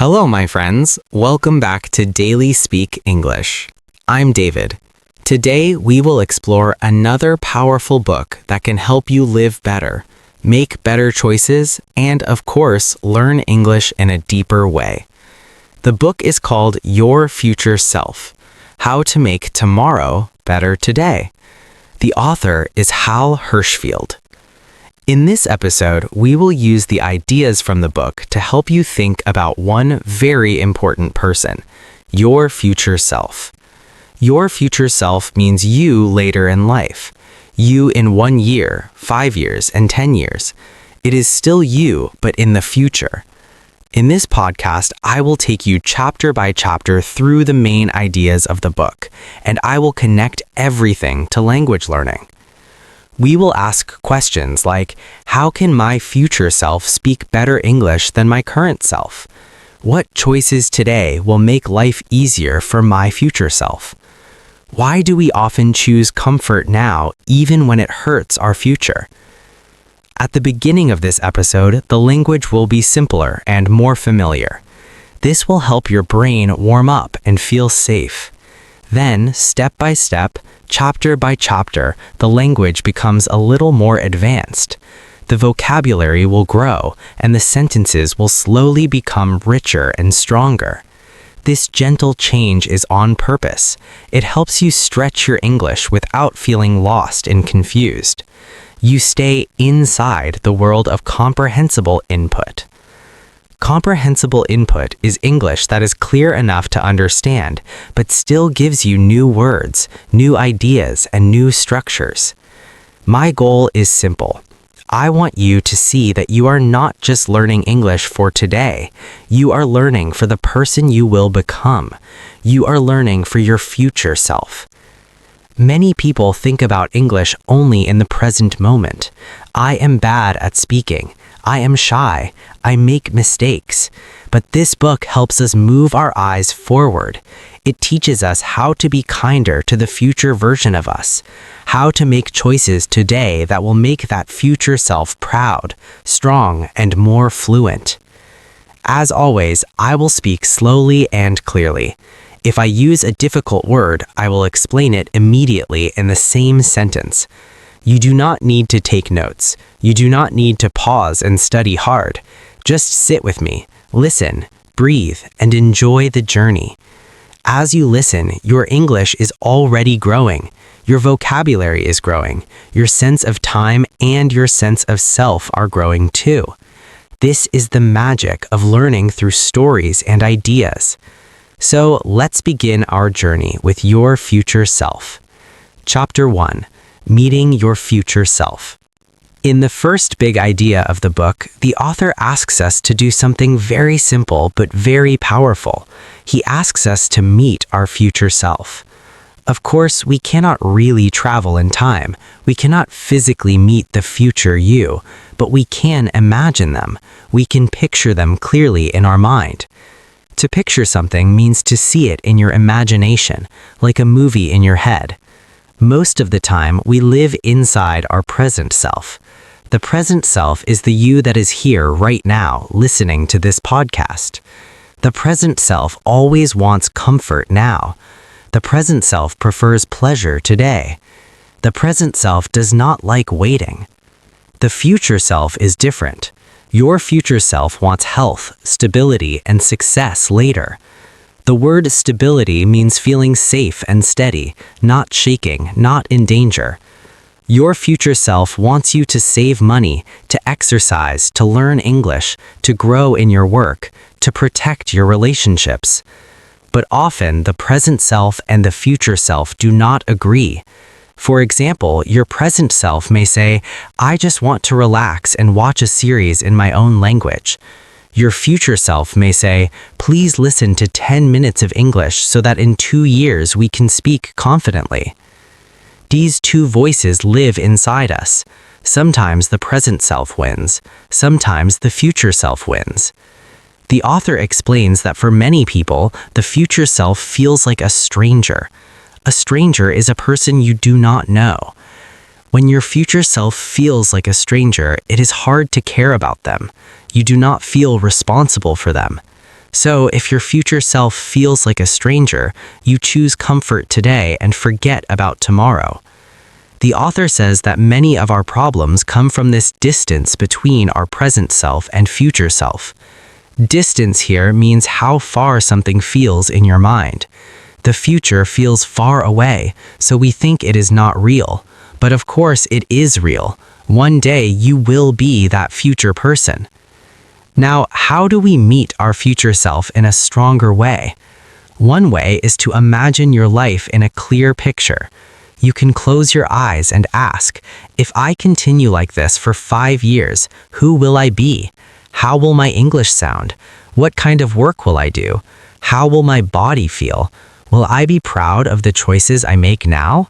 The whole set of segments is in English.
Hello, my friends. Welcome back to Daily Speak English. I'm David. Today, we will explore another powerful book that can help you live better, make better choices, and of course, learn English in a deeper way. The book is called Your Future Self: How to Make Tomorrow Better Today. The author is Hal Hershfield. In this episode, we will use the ideas from the book to help you think about one very important person: your future self. Your future self means you later in life. You in 1 year, 5 years, and 10 years. It is still you, but in the future. In this podcast, I will take you chapter by chapter through the main ideas of the book, and I will connect everything to language learning. We will ask questions like, how can my future self speak better English than my current self? What choices today will make life easier for my future self? Why do we often choose comfort now, even when it hurts our future? At the beginning of this episode, the language will be simpler and more familiar. This will help your brain warm up and feel safe. Then, step by step, chapter by chapter, the language becomes a little more advanced. The vocabulary will grow, and the sentences will slowly become richer and stronger. This gentle change is on purpose. It helps you stretch your English without feeling lost and confused. You stay inside the world of comprehensible input. Comprehensible input is English that is clear enough to understand, but still gives you new words, new ideas, and new structures. My goal is simple. I want you to see that you are not just learning English for today. You are learning for the person you will become. You are learning for your future self. Many people think about English only in the present moment. I am bad at speaking. I am shy. I make mistakes. But this book helps us move our eyes forward. It teaches us how to be kinder to the future version of us, how to make choices today that will make that future self proud, strong, and more fluent. As always, I will speak slowly and clearly. If I use a difficult word, I will explain it immediately in the same sentence. You do not need to take notes. You do not need to pause and study hard. Just sit with me, listen, breathe, and enjoy the journey. As you listen, your English is already growing. Your vocabulary is growing. Your sense of time and your sense of self are growing too. This is the magic of learning through stories and ideas. So let's begin our journey with your future self. Chapter 1. Meeting your future self. In the first big idea of the book, the author asks us to do something very simple but very powerful. He asks us to meet our future self. Of course, we cannot really travel in time. We cannot physically meet the future you, but we can imagine them. We can picture them clearly in our mind. To picture something means to see it in your imagination, like a movie in your head. Most of the time, we live inside our present self. The present self is the you that is here right now, listening to this podcast. The present self always wants comfort now. The present self prefers pleasure today. The present self does not like waiting. The future self is different. Your future self wants health, stability, and success later. The word stability means feeling safe and steady, not shaking, not in danger. Your future self wants you to save money, to exercise, to learn English, to grow in your work, to protect your relationships. But often, the present self and the future self do not agree. For example, your present self may say, I just want to relax and watch a series in my own language. Your future self may say, please listen to 10 minutes of English so that in 2 years we can speak confidently. These two voices live inside us. Sometimes the present self wins. Sometimes the future self wins. The author explains that for many people, the future self feels like a stranger. A stranger is a person you do not know. When your future self feels like a stranger, it is hard to care about them. You do not feel responsible for them. So if your future self feels like a stranger, you choose comfort today and forget about tomorrow. The author says that many of our problems come from this distance between our present self and future self. Distance here means how far something feels in your mind. The future feels far away, so we think it is not real. But of course it is real. One day you will be that future person. Now, how do we meet our future self in a stronger way? One way is to imagine your life in a clear picture. You can close your eyes and ask, if I continue like this for 5 years, who will I be? How will my English sound? What kind of work will I do? How will my body feel? Will I be proud of the choices I make now?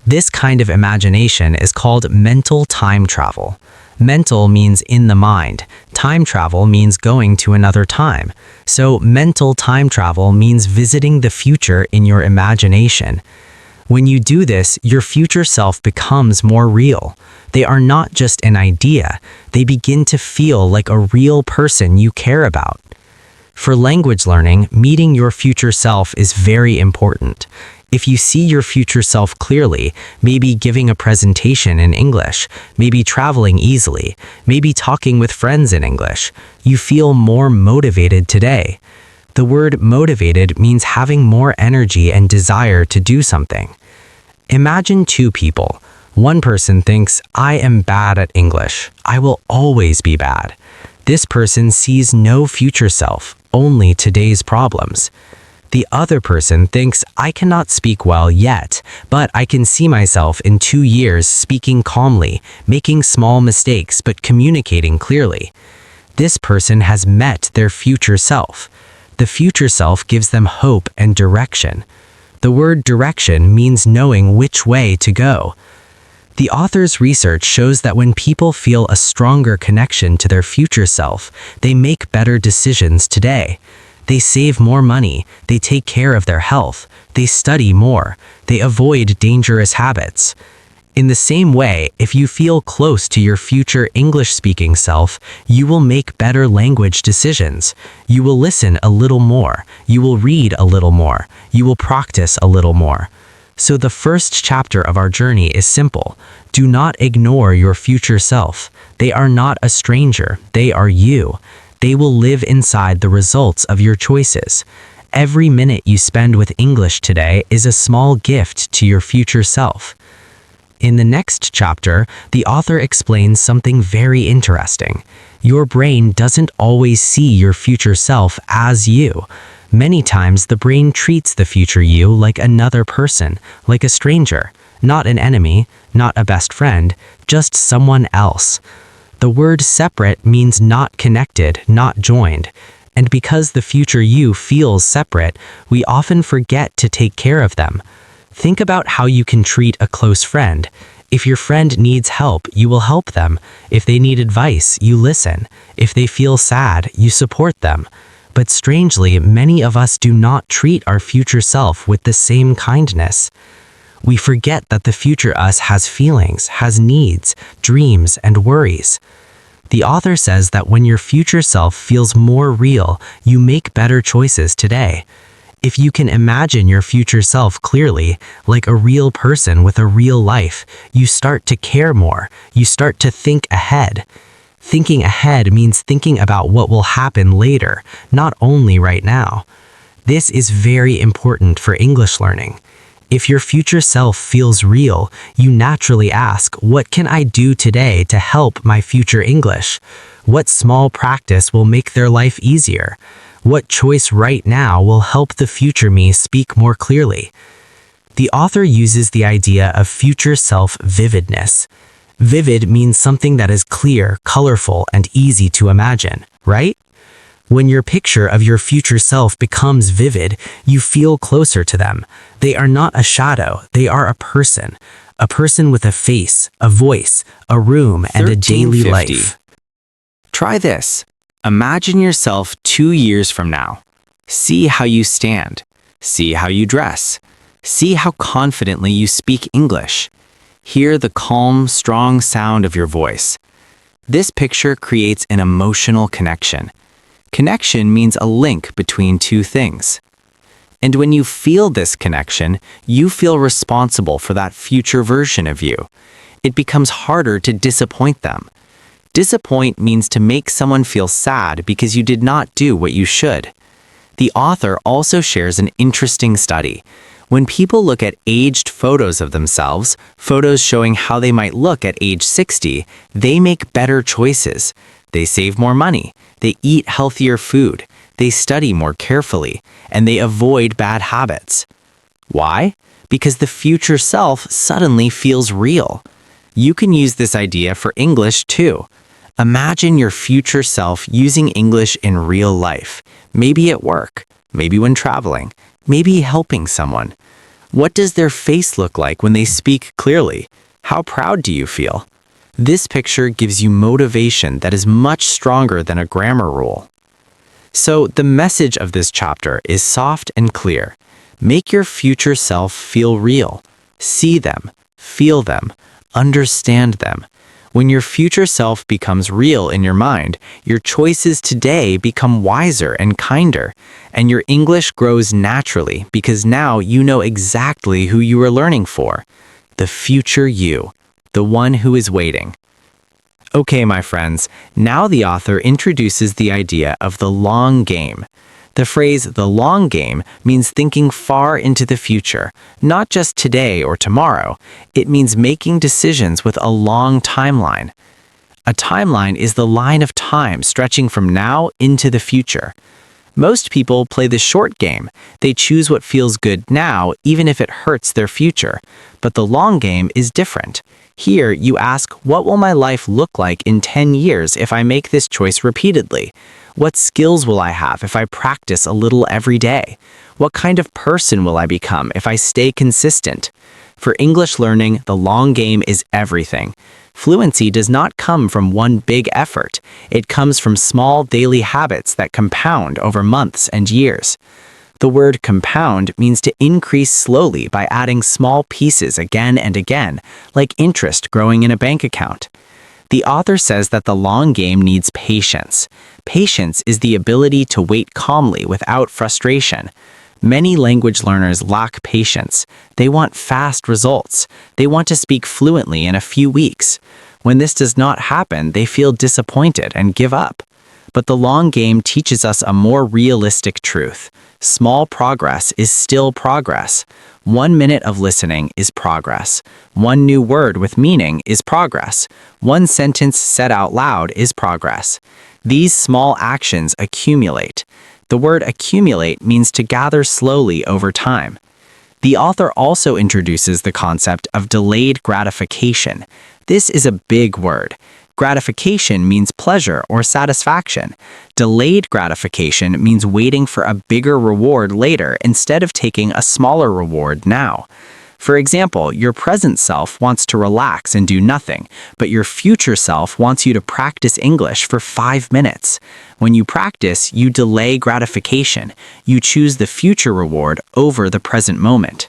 This kind of imagination is called mental time travel. Mental means in the mind. Time travel means going to another time. So mental time travel means visiting the future in your imagination. When you do this, your future self becomes more real. They are not just an idea. They begin to feel like a real person you care about. For language learning, meeting your future self is very important. If you see your future self clearly, maybe giving a presentation in English, maybe traveling easily, maybe talking with friends in English, you feel more motivated today. The word motivated means having more energy and desire to do something. Imagine two people. One person thinks, I am bad at English. I will always be bad. This person sees no future self, only today's problems. The other person thinks, I cannot speak well yet, but I can see myself in 2 years speaking calmly, making small mistakes but communicating clearly. This person has met their future self. The future self gives them hope and direction. The word direction means knowing which way to go. The author's research shows that when people feel a stronger connection to their future self, they make better decisions today. They save more money, they take care of their health, they study more, they avoid dangerous habits. In the same way, if you feel close to your future English-speaking self, you will make better language decisions. You will listen a little more, you will read a little more, you will practice a little more. So the first chapter of our journey is simple. Do not ignore your future self. They are not a stranger, they are you. They will live inside the results of your choices. Every minute you spend with English today is a small gift to your future self. In the next chapter, the author explains something very interesting. Your brain doesn't always see your future self as you. Many times the brain treats the future you like another person, like a stranger, not an enemy, not a best friend, just someone else. The word separate means not connected, not joined. And because the future you feels separate, we often forget to take care of them. Think about how you can treat a close friend. If your friend needs help, you will help them. If they need advice, you listen. If they feel sad, you support them. But strangely, many of us do not treat our future self with the same kindness. We forget that the future us has feelings, has needs, dreams, and worries. The author says that when your future self feels more real, you make better choices today. If you can imagine your future self clearly, like a real person with a real life, you start to care more, you start to think ahead. Thinking ahead means thinking about what will happen later, not only right now. This is very important for English learning. If your future self feels real, you naturally ask, what can I do today to help my future English? What small practice will make their life easier? What choice right now will help the future me speak more clearly? The author uses the idea of future self vividness. Vivid means something that is clear, colorful, and easy to imagine, right? When your picture of your future self becomes vivid, you feel closer to them. They are not a shadow, they are a person with a face, a voice, a room, and a daily life. Try this. Imagine yourself 2 years from now. See how you stand. See how you dress. See how confidently you speak English. Hear the calm, strong sound of your voice. This picture creates an emotional connection. Connection means a link between two things. And when you feel this connection, you feel responsible for that future version of you. It becomes harder to disappoint them. Disappoint means to make someone feel sad because you did not do what you should. The author also shares an interesting study. When people look at aged photos of themselves, photos showing how they might look at age 60, they make better choices. They save more money, they eat healthier food, they study more carefully, and they avoid bad habits. Why? Because the future self suddenly feels real. You can use this idea for English too. Imagine your future self using English in real life, maybe at work, maybe when traveling, maybe helping someone. What does their face look like when they speak clearly? How proud do you feel? This picture gives you motivation that is much stronger than a grammar rule. So the message of this chapter is soft and clear. Make your future self feel real. See them, feel them, understand them. When your future self becomes real in your mind, your choices today become wiser and kinder, and your English grows naturally because now you know exactly who you are learning for. The future you, the one who is waiting. Okay, my friends, now the author introduces the idea of the long game. The phrase "the long game" means thinking far into the future, not just today or tomorrow. It means making decisions with a long timeline. A timeline is the line of time stretching from now into the future. Most people play the short game. They choose what feels good now, even if it hurts their future. But the long game is different. Here, you ask, what will my life look like in 10 years if I make this choice repeatedly? What skills will I have if I practice a little every day? What kind of person will I become if I stay consistent? For English learning, the long game is everything. Fluency does not come from one big effort. It comes from small daily habits that compound over months and years. The word compound means to increase slowly by adding small pieces again and again, like interest growing in a bank account. The author says that the long game needs patience. Patience is the ability to wait calmly without frustration. Many language learners lack patience. They want fast results. They want to speak fluently in a few weeks. When this does not happen, they feel disappointed and give up. But the long game teaches us a more realistic truth. Small progress is still progress. 1 minute of listening is progress. One new word with meaning is progress. One sentence said out loud is progress. These small actions accumulate. The word accumulate means to gather slowly over time. The author also introduces the concept of delayed gratification. This is a big word. Gratification means pleasure or satisfaction. Delayed gratification means waiting for a bigger reward later instead of taking a smaller reward now. For example, your present self wants to relax and do nothing, but your future self wants you to practice English for 5 minutes. When you practice, you delay gratification. You choose the future reward over the present moment.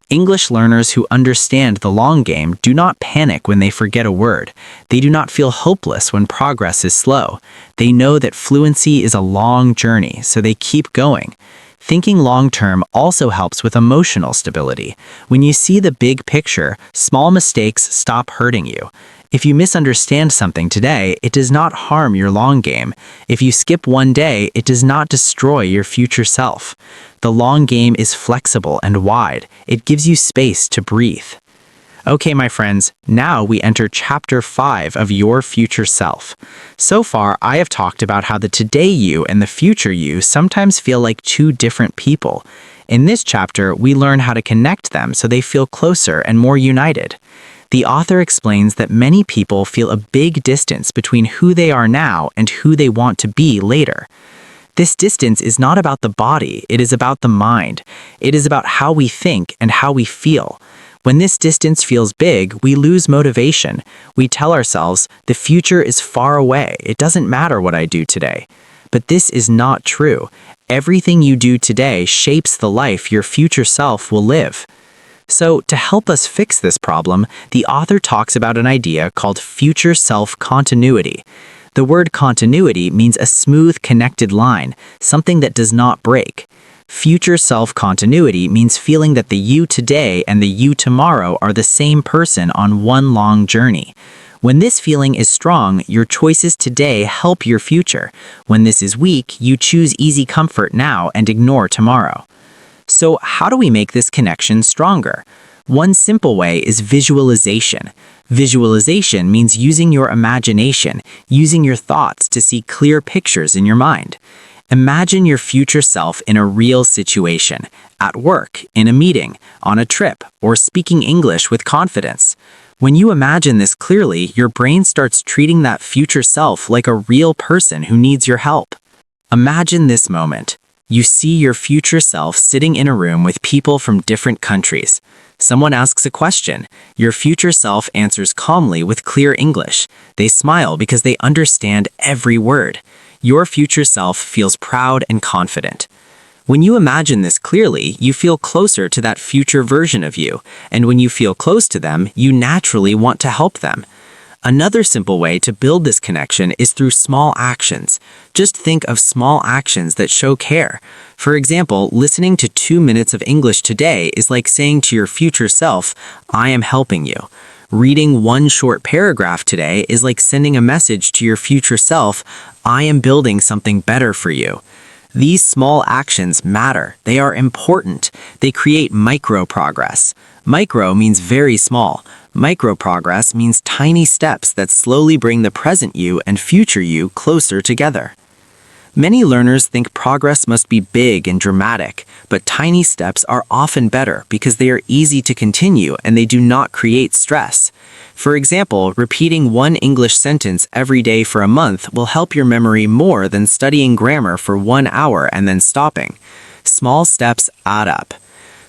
English learners who understand the long game do not panic when they forget a word. They do not feel hopeless when progress is slow. They know that fluency is a long journey, so they keep going. Thinking long-term also helps with emotional stability. When you see the big picture, small mistakes stop hurting you. If you misunderstand something today, it does not harm your long game. If you skip one day, it does not destroy your future self. The long game is flexible and wide. It gives you space to breathe. Okay, my friends, now we enter Chapter 5 of Your Future Self. So far, I have talked about how the today you and the future you sometimes feel like two different people. In this chapter, we learn how to connect them so they feel closer and more united. The author explains that many people feel a big distance between who they are now and who they want to be later. This distance is not about the body, it is about the mind. It is about how we think and how we feel. When this distance feels big, we lose motivation. We tell ourselves, the future is far away, it doesn't matter what I do today. But this is not true. Everything you do today shapes the life your future self will live. So, to help us fix this problem, the author talks about an idea called future self continuity. The word continuity means a smooth, connected line, something that does not break. Future self-continuity means feeling that the you today and the you tomorrow are the same person on one long journey. When this feeling is strong, your choices today help your future. When this is weak, you choose easy comfort now and ignore tomorrow. So how do we make this connection stronger? One simple way is visualization. Visualization means using your imagination, using your thoughts to see clear pictures in your mind. Imagine your future self in a real situation, at work, in a meeting, on a trip, or speaking English with confidence. When you imagine this clearly, your brain starts treating that future self like a real person who needs your help. Imagine this moment. You see your future self sitting in a room with people from different countries. Someone asks a question. Your future self answers calmly with clear English. They smile because they understand every word. Your future self feels proud and confident. When you imagine this clearly, you feel closer to that future version of you, and when you feel close to them, you naturally want to help them. Another simple way to build this connection is through small actions. Just think of small actions that show care. For example, listening to 2 minutes of English today is like saying to your future self, "I am helping you." Reading one short paragraph today is like sending a message to your future self, "I am building something better for you." These small actions matter. They are important. They create micro progress. Micro means very small. Micro progress means tiny steps that slowly bring the present you and future you closer together. Many learners think progress must be big and dramatic, but tiny steps are often better because they are easy to continue and they do not create stress. For example, repeating one English sentence every day for a month will help your memory more than studying grammar for 1 hour and then stopping. Small steps add up.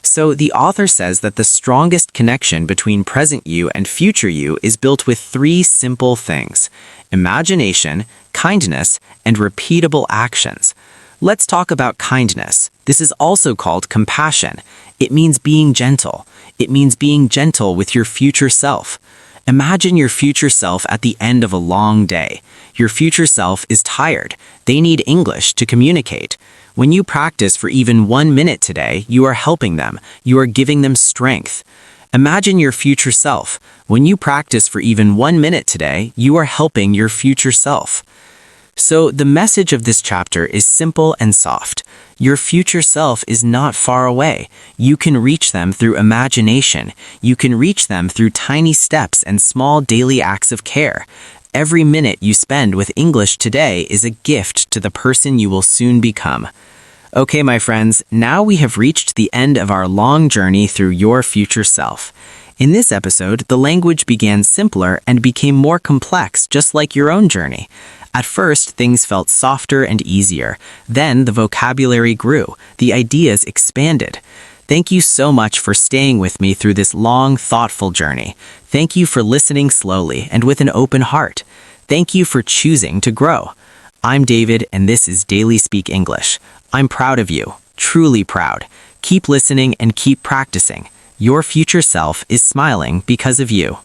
So the author says that the strongest connection between present you and future you is built with 3 simple things: imagination, kindness, and repeatable actions. Let's talk about kindness. This is also called compassion. It means being gentle. It means being gentle with your future self. Imagine your future self at the end of a long day. Your future self is tired. They need English to communicate. When you practice for even 1 minute today, you are helping them. You are giving them strength. Imagine your future self. When you practice for even 1 minute today, you are helping your future self. So the message of this chapter is simple and soft. Your future self is not far away. You can reach them through imagination. You can reach them through tiny steps and small daily acts of care. Every minute you spend with English today is a gift to the person you will soon become. Okay, my friends, now we have reached the end of our long journey through your future self. In this episode, the language began simpler and became more complex, just like your own journey. At first, things felt softer and easier. Then the vocabulary grew. The ideas expanded. Thank you so much for staying with me through this long, thoughtful journey. Thank you for listening slowly and with an open heart. Thank you for choosing to grow. I'm David, and this is Daily Speak English. I'm proud of you, truly proud. Keep listening and keep practicing. Your future self is smiling because of you.